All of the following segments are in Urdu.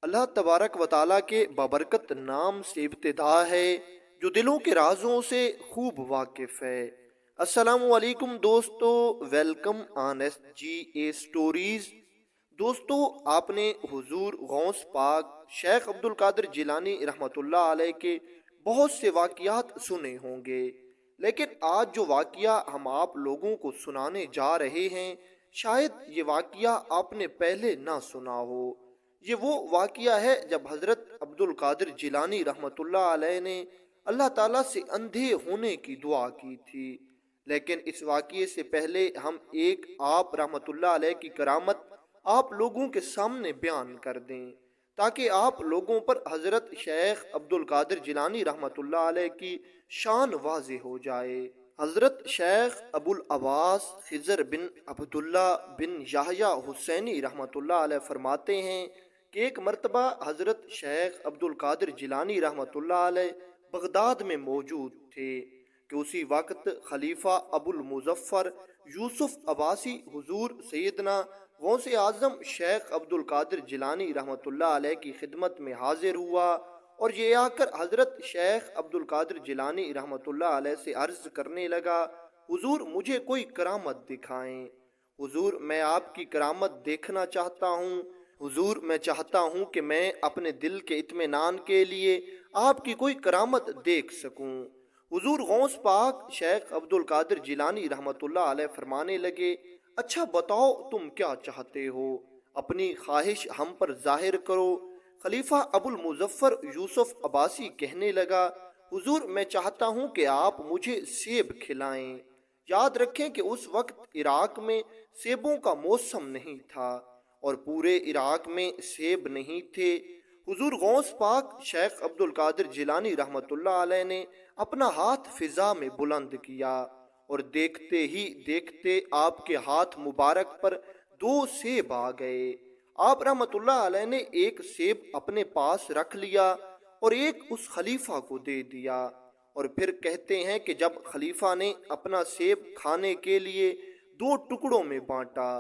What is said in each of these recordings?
اللہ تبارک و تعالیٰ کے بابرکت نام سے ابتدا ہے جو دلوں کے رازوں سے خوب واقف ہے۔ السلام علیکم دوستو، welcome on S G A stories. دوستو، آپ نے حضور غوث پاک شیخ عبد القادر جیلانی رحمۃ اللہ علیہ کے بہت سے واقعات سنے ہوں گے، لیکن آج جو واقعہ ہم آپ لوگوں کو سنانے جا رہے ہیں، شاید یہ واقعہ آپ نے پہلے نہ سنا ہو۔ یہ وہ واقعہ ہے جب حضرت عبد القادر جیلانی رحمۃ اللہ علیہ نے اللہ تعالیٰ سے اندھے ہونے کی دعا کی تھی۔ لیکن اس واقعے سے پہلے ہم ایک آپ رحمۃ اللہ علیہ کی کرامت آپ لوگوں کے سامنے بیان کر دیں، تاکہ آپ لوگوں پر حضرت شیخ عبد القادر جیلانی رحمۃ اللہ علیہ کی شان واضح ہو جائے۔ حضرت شیخ ابو العباس خضر بن عبداللہ بن یحییٰ حسینی رحمۃ اللہ علیہ فرماتے ہیں کہ ایک مرتبہ حضرت شیخ عبد القادر جیلانی رحمۃ اللہ علیہ بغداد میں موجود تھے کہ اسی وقت خلیفہ ابو المظفر یوسف عباسی حضور سیدنا غوث اعظم شیخ عبد القادر جیلانی رحمۃ اللہ علیہ کی خدمت میں حاضر ہوا اور یہ آ کر حضرت شیخ عبد القادر جیلانی رحمۃ اللہ علیہ سے عرض کرنے لگا، حضور مجھے کوئی کرامت دکھائیں، حضور میں آپ کی کرامت دیکھنا چاہتا ہوں، حضور میں چاہتا ہوں کہ میں اپنے دل کے اطمینان کے لیے آپ کی کوئی کرامت دیکھ سکوں۔ حضور غوث پاک شیخ عبد القادر جیلانی رحمۃ اللہ علیہ فرمانے لگے، اچھا بتاؤ تم کیا چاہتے ہو، اپنی خواہش ہم پر ظاہر کرو۔ خلیفہ ابو المظفر یوسف عباسی کہنے لگا، حضور میں چاہتا ہوں کہ آپ مجھے سیب کھلائیں۔ یاد رکھیں کہ اس وقت عراق میں سیبوں کا موسم نہیں تھا اور پورے عراق میں سیب نہیں تھے۔ حضور غوث پاک شیخ عبد القادر جیلانی رحمۃ اللہ علیہ نے اپنا ہاتھ فضا میں بلند کیا اور دیکھتے ہی دیکھتے آپ کے ہاتھ مبارک پر 2 سیب آ گئے۔ آپ رحمۃ اللہ علیہ نے ایک سیب اپنے پاس رکھ لیا اور ایک اس خلیفہ کو دے دیا، اور پھر کہتے ہیں کہ جب خلیفہ نے اپنا سیب کھانے کے لیے 2 ٹکڑوں میں بانٹا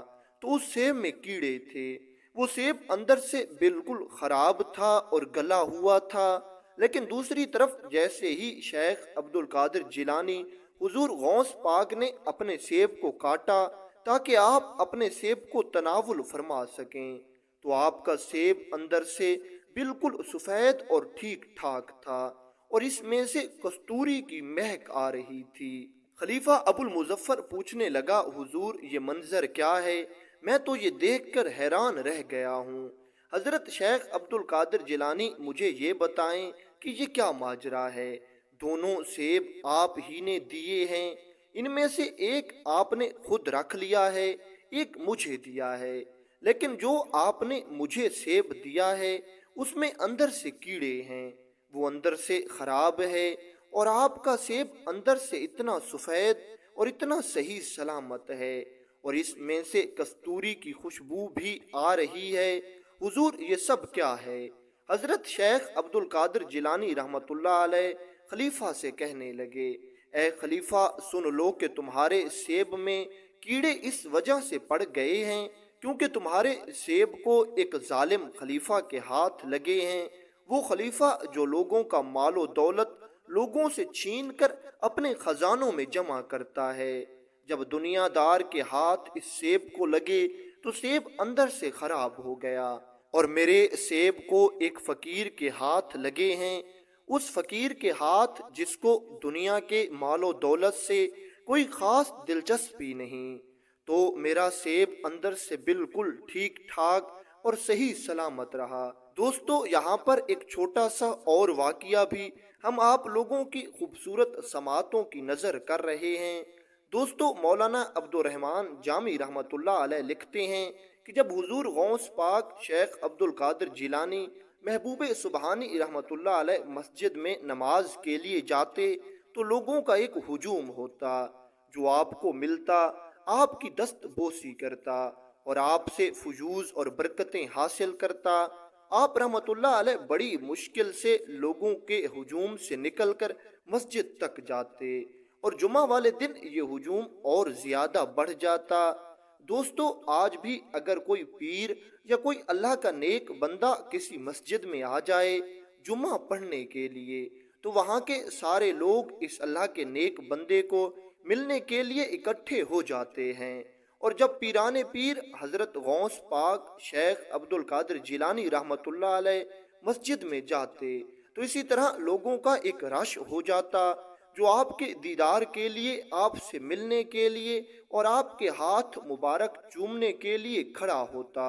تو اس سیب میں کیڑے تھے۔ وہ سیب اندر سے بالکل خراب تھا اور گلا ہوا تھا، لیکن دوسری طرف جیسے ہی شیخ عبد القادر جیلانی حضور غوث پاک نے اپنے سیب کو کاٹا تاکہ آپ اپنے سیب کو تناول فرما سکیں، تو آپ کا سیب اندر سے بالکل سفید اور ٹھیک ٹھاک تھا اور اس میں سے کستوری کی مہک آ رہی تھی۔ خلیفہ ابو المظفر پوچھنے لگا، حضور یہ منظر کیا ہے؟ میں تو یہ دیکھ کر حیران رہ گیا ہوں۔ حضرت شیخ عبد القادر جیلانی مجھے یہ بتائیں کہ یہ کیا ماجرا ہے؟ دونوں سیب آپ ہی نے دیے ہیں، ان میں سے ایک آپ نے خود رکھ لیا ہے، ایک مجھے دیا ہے، لیکن جو آپ نے مجھے سیب دیا ہے اس میں اندر سے کیڑے ہیں، وہ اندر سے خراب ہے، اور آپ کا سیب اندر سے اتنا سفید اور اتنا صحیح سلامت ہے اور اس میں سے کستوری کی خوشبو بھی آ رہی ہے، حضور یہ سب کیا ہے؟ حضرت شیخ عبد القادر جیلانی رحمۃ اللہ علیہ خلیفہ سے کہنے لگے، اے خلیفہ سن لو کہ تمہارے سیب میں کیڑے اس وجہ سے پڑ گئے ہیں کیونکہ تمہارے سیب کو ایک ظالم خلیفہ کے ہاتھ لگے ہیں، وہ خلیفہ جو لوگوں کا مال و دولت لوگوں سے چھین کر اپنے خزانوں میں جمع کرتا ہے۔ جب دنیا دار کے ہاتھ اس سیب کو لگے تو سیب اندر سے خراب ہو گیا، اور میرے سیب کو ایک فقیر کے ہاتھ لگے ہیں، اس فقیر کے ہاتھ جس کو دنیا کے مال و دولت سے کوئی خاص دلچسپی نہیں، تو میرا سیب اندر سے بالکل ٹھیک ٹھاک اور صحیح سلامت رہا۔ دوستو، یہاں پر ایک چھوٹا سا اور واقعہ بھی ہم آپ لوگوں کی خوبصورت سماعتوں کی نظر کر رہے ہیں۔ دوستو، مولانا عبد الرحمن جامی رحمۃ اللہ علیہ لکھتے ہیں کہ جب حضور غوث پاک شیخ عبد القادر جیلانی محبوب سبحانی رحمۃ اللہ علیہ مسجد میں نماز کے لیے جاتے تو لوگوں کا ایک ہجوم ہوتا، جو آپ کو ملتا آپ کی دست بوسی کرتا اور آپ سے فیوض اور برکتیں حاصل کرتا۔ آپ رحمۃ اللہ علیہ بڑی مشکل سے لوگوں کے ہجوم سے نکل کر مسجد تک جاتے، اور جمعہ والے دن یہ ہجوم اور زیادہ بڑھ جاتا۔ دوستو آج بھی اگر کوئی پیر یا کوئی اللہ کا نیک بندہ کسی مسجد میں آ جائے جمعہ پڑھنے کے لیے تو وہاں کے سارے لوگ اس اللہ کے نیک بندے کو ملنے کے لیے اکٹھے ہو جاتے ہیں۔ اور جب پیران پیر حضرت غوث پاک شیخ عبد القادر جیلانی رحمۃ اللہ علیہ مسجد میں جاتے تو اسی طرح لوگوں کا ایک رش ہو جاتا جو آپ کے دیدار کے لیے، آپ سے ملنے کے لیے اور آپ کے ہاتھ مبارک چومنے کے لیے کھڑا ہوتا۔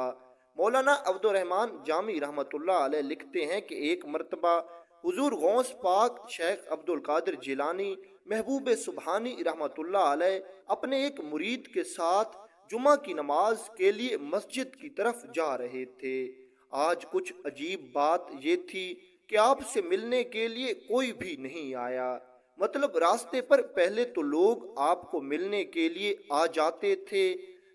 مولانا عبد الرحمن جامی رحمۃ اللہ علیہ لکھتے ہیں کہ ایک مرتبہ حضور غوث پاک شیخ عبد القادر جیلانی محبوب سبحانی رحمۃ اللہ علیہ اپنے ایک مرید کے ساتھ جمعہ کی نماز کے لیے مسجد کی طرف جا رہے تھے۔ آج کچھ عجیب بات یہ تھی کہ آپ سے ملنے کے لیے کوئی بھی نہیں آیا۔ مطلب راستے پر پہلے تو لوگ آپ کو ملنے کے لیے آ جاتے تھے،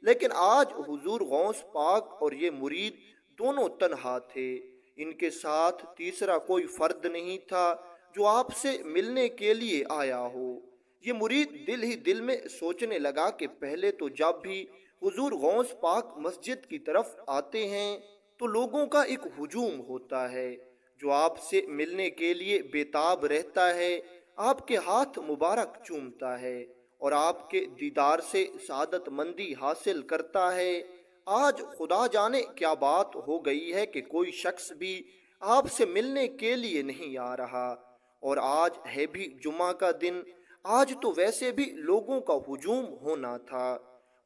لیکن آج حضور غوث پاک اور یہ مرید دونوں تنہا تھے۔ ان کے ساتھ تیسرا کوئی فرد نہیں تھا جو آپ سے ملنے کے لیے آیا ہو۔ یہ مرید دل ہی دل میں سوچنے لگا کہ پہلے تو جب بھی حضور غوث پاک مسجد کی طرف آتے ہیں تو لوگوں کا ایک ہجوم ہوتا ہے جو آپ سے ملنے کے لیے بےتاب رہتا ہے، آپ کے ہاتھ مبارک چومتا ہے اور آپ کے دیدار سے سعادت مندی حاصل کرتا ہے۔ آج خدا جانے کیا بات ہو گئی ہے کہ کوئی شخص بھی آپ سے ملنے کے لیے نہیں آ رہا، اور آج ہے بھی جمعہ کا دن۔ آج تو ویسے بھی لوگوں کا ہجوم ہونا تھا۔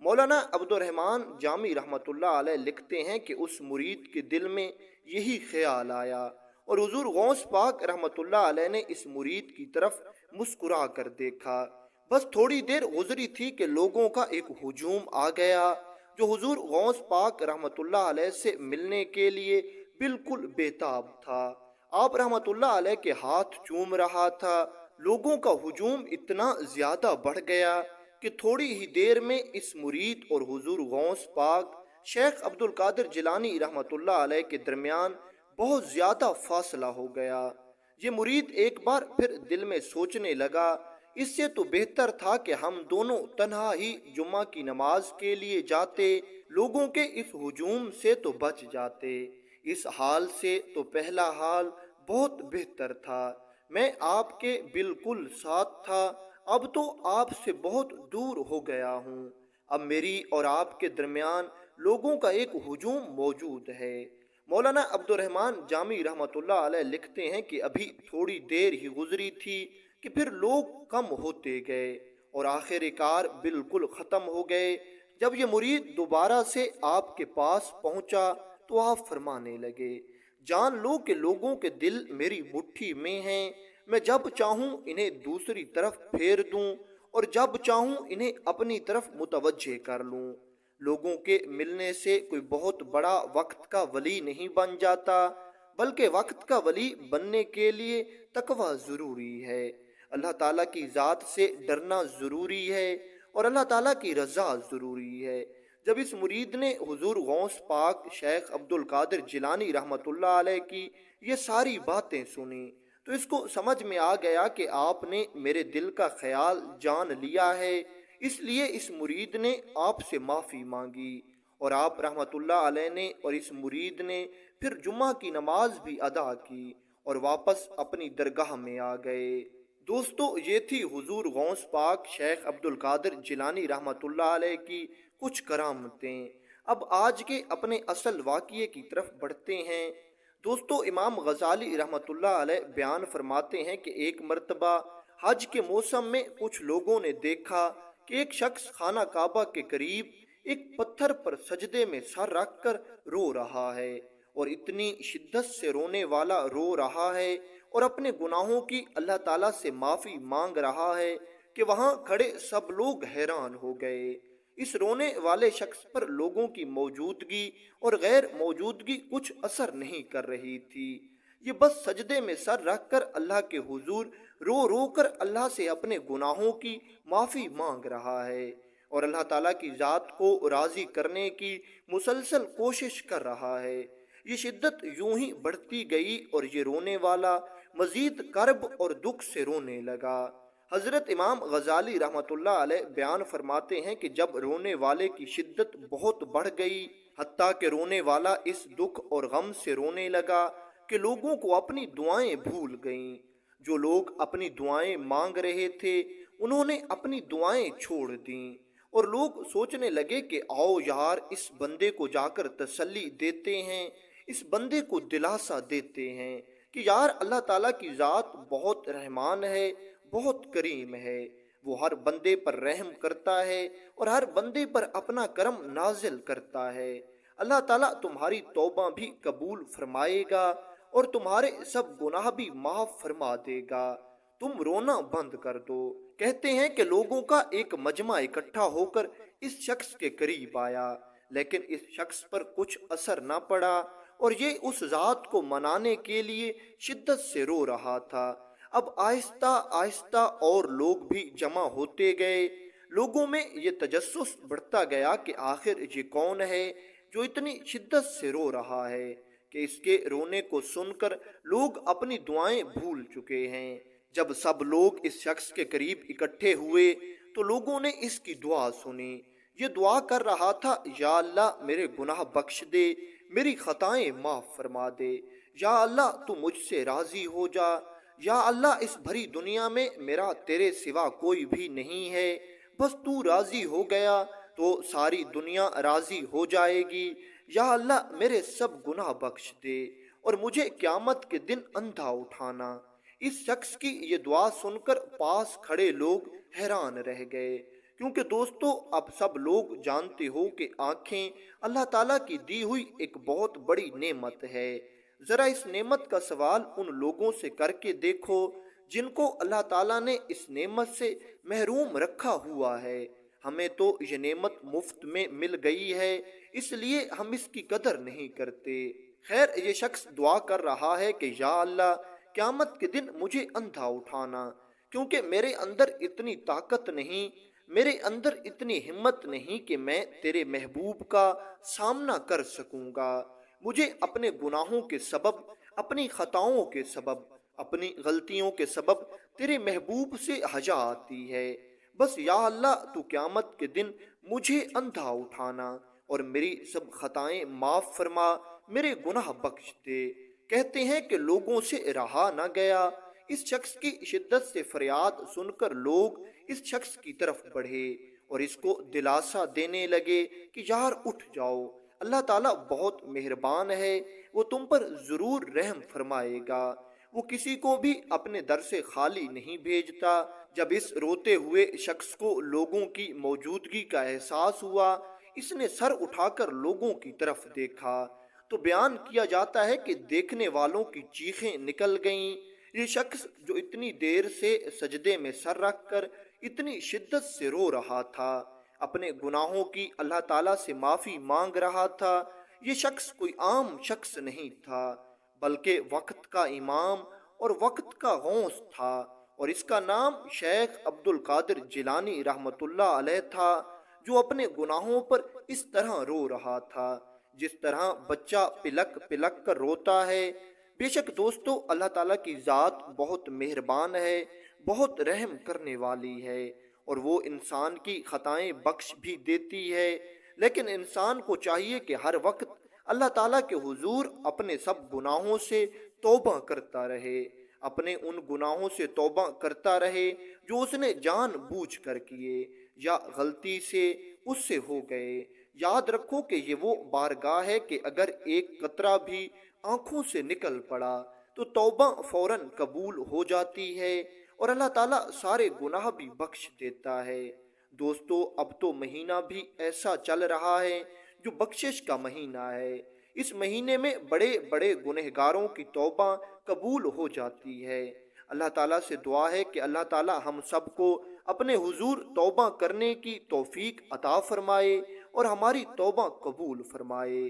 مولانا عبد الرحمن جامی رحمۃ اللہ علیہ لکھتے ہیں کہ اس مرید کے دل میں یہی خیال آیا اور حضور غوث پاک رحمۃ اللہ علیہ نے اس مرید کی طرف مسکرا کر دیکھا۔ بس تھوڑی دیر گزری تھی کہ لوگوں کا ایک ہجوم آ گیا جو حضور غوث پاک رحمۃ اللہ علیہ سے ملنے کے لیے بالکل بےتاب تھا۔ آپ رحمۃ اللہ علیہ کے ہاتھ چوم رہا تھا۔ لوگوں کا ہجوم اتنا زیادہ بڑھ گیا کہ تھوڑی ہی دیر میں اس مرید اور حضور غوث پاک شیخ عبد القادر جیلانی رحمۃ اللہ علیہ کے درمیان بہت زیادہ فاصلہ ہو گیا۔ یہ مرید ایک بار پھر دل میں سوچنے لگا، اس سے تو بہتر تھا کہ ہم دونوں تنہا ہی جمعہ کی نماز کے لیے جاتے، لوگوں کے اس ہجوم سے تو بچ جاتے۔ اس حال سے تو پہلا حال بہت بہتر تھا۔ میں آپ کے بالکل ساتھ تھا، اب تو آپ سے بہت دور ہو گیا ہوں۔ اب میری اور آپ کے درمیان لوگوں کا ایک ہجوم موجود ہے۔ مولانا عبد الرحمن جامی رحمۃ اللہ علیہ لکھتے ہیں کہ ابھی تھوڑی دیر ہی گزری تھی کہ پھر لوگ کم ہوتے گئے اور آخر کار بالکل ختم ہو گئے۔ جب یہ مرید دوبارہ سے آپ کے پاس پہنچا تو آپ فرمانے لگے، جان لو کہ لوگوں کے دل میری مٹھی میں ہیں، میں جب چاہوں انہیں دوسری طرف پھیر دوں اور جب چاہوں انہیں اپنی طرف متوجہ کر لوں۔ لوگوں کے ملنے سے کوئی بہت بڑا وقت کا ولی نہیں بن جاتا، بلکہ وقت کا ولی بننے کے لیے تقوی ضروری ہے، اللہ تعالیٰ کی ذات سے ڈرنا ضروری ہے اور اللہ تعالیٰ کی رضا ضروری ہے۔ جب اس مرید نے حضور غوث پاک شیخ عبد القادر جیلانی رحمۃ اللہ علیہ کی یہ ساری باتیں سنی تو اس کو سمجھ میں آ گیا کہ آپ نے میرے دل کا خیال جان لیا ہے، اس لیے اس مرید نے آپ سے معافی مانگی اور آپ رحمۃ اللہ علیہ نے اور اس مرید نے پھر جمعہ کی نماز بھی ادا کی اور واپس اپنی درگاہ میں آ گئے۔ دوستو یہ تھی حضور غوث پاک شیخ عبد القادر جیلانی رحمۃ اللہ علیہ کی کچھ کرامتیں۔ اب آج کے اپنے اصل واقعے کی طرف بڑھتے ہیں۔ دوستو امام غزالی رحمۃ اللہ علیہ بیان فرماتے ہیں کہ ایک مرتبہ حج کے موسم میں کچھ لوگوں نے دیکھا کہ ایک شخص خانہ کعبہ کے قریب ایک پتھر پر سجدے میں سر رکھ کر رو رہا ہے اور اتنی شدت سے رونے والا رو رہا ہے اور اپنے گناہوں کی اللہ تعالیٰ سے معافی مانگ رہا ہے کہ وہاں کھڑے سب لوگ حیران ہو گئے۔ اس رونے والے شخص پر لوگوں کی موجودگی اور غیر موجودگی کچھ اثر نہیں کر رہی تھی۔ یہ بس سجدے میں سر رکھ کر اللہ کے حضور رو رو کر اللہ سے اپنے گناہوں کی معافی مانگ رہا ہے اور اللہ تعالیٰ کی ذات کو راضی کرنے کی مسلسل کوشش کر رہا ہے۔ یہ شدت یوں ہی بڑھتی گئی اور یہ رونے والا مزید کرب اور دکھ سے رونے لگا۔ حضرت امام غزالی رحمۃ اللہ علیہ بیان فرماتے ہیں کہ جب رونے والے کی شدت بہت بڑھ گئی، حتیٰ کہ رونے والا اس دکھ اور غم سے رونے لگا کہ لوگوں کو اپنی دعائیں بھول گئیں، جو لوگ اپنی دعائیں مانگ رہے تھے انہوں نے اپنی دعائیں چھوڑ دیں، اور لوگ سوچنے لگے کہ آؤ یار اس بندے کو جا کر تسلی دیتے ہیں، اس بندے کو دلاسا دیتے ہیں کہ یار اللہ تعالیٰ کی ذات بہت رحمان ہے، بہت کریم ہے، وہ ہر بندے پر رحم کرتا ہے اور ہر بندے پر اپنا کرم نازل کرتا ہے۔ اللہ تعالیٰ تمہاری توبہ بھی قبول فرمائے گا اور تمہارے سب گناہ بھی معاف فرما دے گا، تم رونا بند کر دو۔ کہتے ہیں کہ لوگوں کا ایک مجمع اکٹھا ہو کر اس شخص کے قریب آیا، لیکن اس شخص پر کچھ اثر نہ پڑا اور یہ اس ذات کو منانے کے لیے شدت سے رو رہا تھا۔ اب آہستہ آہستہ اور لوگ بھی جمع ہوتے گئے، لوگوں میں یہ تجسس بڑھتا گیا کہ آخر یہ کون ہے جو اتنی شدت سے رو رہا ہے کہ اس کے رونے کو سن کر لوگ اپنی دعائیں بھول چکے ہیں۔ جب سب لوگ اس شخص کے قریب اکٹھے ہوئے تو لوگوں نے اس کی دعا سنی۔ یہ دعا کر رہا تھا، یا اللہ میرے گناہ بخش دے، میری خطائیں معاف فرما دے، یا اللہ تو مجھ سے راضی ہو جا، یا اللہ اس بھری دنیا میں میرا تیرے سوا کوئی بھی نہیں ہے، بس تو راضی ہو گیا تو ساری دنیا راضی ہو جائے گی، یا اللہ میرے سب گناہ بخش دے اور مجھے قیامت کے دن اندھا اٹھانا۔ اس شخص کی یہ دعا سن کر پاس کھڑے لوگ حیران رہ گئے، کیونکہ دوستو اب سب لوگ جانتے ہو کہ آنکھیں اللہ تعالیٰ کی دی ہوئی ایک بہت بڑی نعمت ہے۔ ذرا اس نعمت کا سوال ان لوگوں سے کر کے دیکھو جن کو اللہ تعالیٰ نے اس نعمت سے محروم رکھا ہوا ہے۔ ہمیں تو یہ نعمت مفت میں مل گئی ہے، اس لیے ہم اس کی قدر نہیں کرتے۔ خیر، یہ شخص دعا کر رہا ہے کہ یا اللہ قیامت کے دن مجھے اندھا اٹھانا، کیونکہ میرے اندر اتنی طاقت نہیں، میرے اندر اتنی ہمت نہیں کہ میں تیرے محبوب کا سامنا کر سکوں گا۔ مجھے اپنے گناہوں کے سبب، اپنی خطاؤں کے سبب، اپنی غلطیوں کے سبب تیرے محبوب سے حیا آتی ہے۔ بس یا اللہ تو قیامت کے دن مجھے اندھا اٹھانا اور میری سب خطائیں معاف فرما، میرے گناہ بخش دے۔ کہتے ہیں کہ لوگوں سے رہا نہ گیا، اس شخص کی شدت سے فریاد سن کر لوگ اس شخص کی طرف بڑھے اور اس کو دلاسا دینے لگے کہ یار اٹھ جاؤ، اللہ تعالیٰ بہت مہربان ہے، وہ تم پر ضرور رحم فرمائے گا، وہ کسی کو بھی اپنے در سے خالی نہیں بھیجتا۔ جب اس روتے ہوئے شخص کو لوگوں کی موجودگی کا احساس ہوا، اس نے سر اٹھا کر لوگوں کی طرف دیکھا تو بیان کیا جاتا ہے کہ دیکھنے والوں کی چیخیں نکل گئیں۔ یہ شخص جو اتنی دیر سے سجدے میں سر رکھ کر اتنی شدت سے رو رہا تھا، اپنے گناہوں کی اللہ تعالیٰ سے معافی مانگ رہا تھا، یہ شخص کوئی عام شخص نہیں تھا بلکہ وقت کا امام اور وقت کا غوث تھا، اور اس کا نام شیخ عبد القادر جیلانی رحمۃ اللہ علیہ تھا، جو اپنے گناہوں پر اس طرح رو رہا تھا جس طرح بچہ پلک پلک کر روتا ہے۔ بے شک دوستو، اللہ تعالیٰ کی ذات بہت مہربان ہے، بہت رحم کرنے والی ہے، اور وہ انسان کی خطائیں بخش بھی دیتی ہے، لیکن انسان کو چاہیے کہ ہر وقت اللہ تعالیٰ کے حضور اپنے سب گناہوں سے توبہ کرتا رہے، اپنے ان گناہوں سے توبہ کرتا رہے جو اس نے جان بوجھ کر کیے یا غلطی سے اس سے ہو گئے۔ یاد رکھو کہ یہ وہ بارگاہ ہے کہ اگر ایک قطرہ بھی آنکھوں سے نکل پڑا تو توبہ فوراً قبول ہو جاتی ہے اور اللہ تعالیٰ سارے گناہ بھی بخش دیتا ہے۔ دوستو، اب تو مہینہ بھی ایسا چل رہا ہے جو بخشش کا مہینہ ہے۔ اس مہینے میں بڑے بڑے گنہگاروں کی توبہ قبول ہو جاتی ہے۔ اللہ تعالیٰ سے دعا ہے کہ اللہ تعالیٰ ہم سب کو اپنے حضور توبہ کرنے کی توفیق عطا فرمائے اور ہماری توبہ قبول فرمائے۔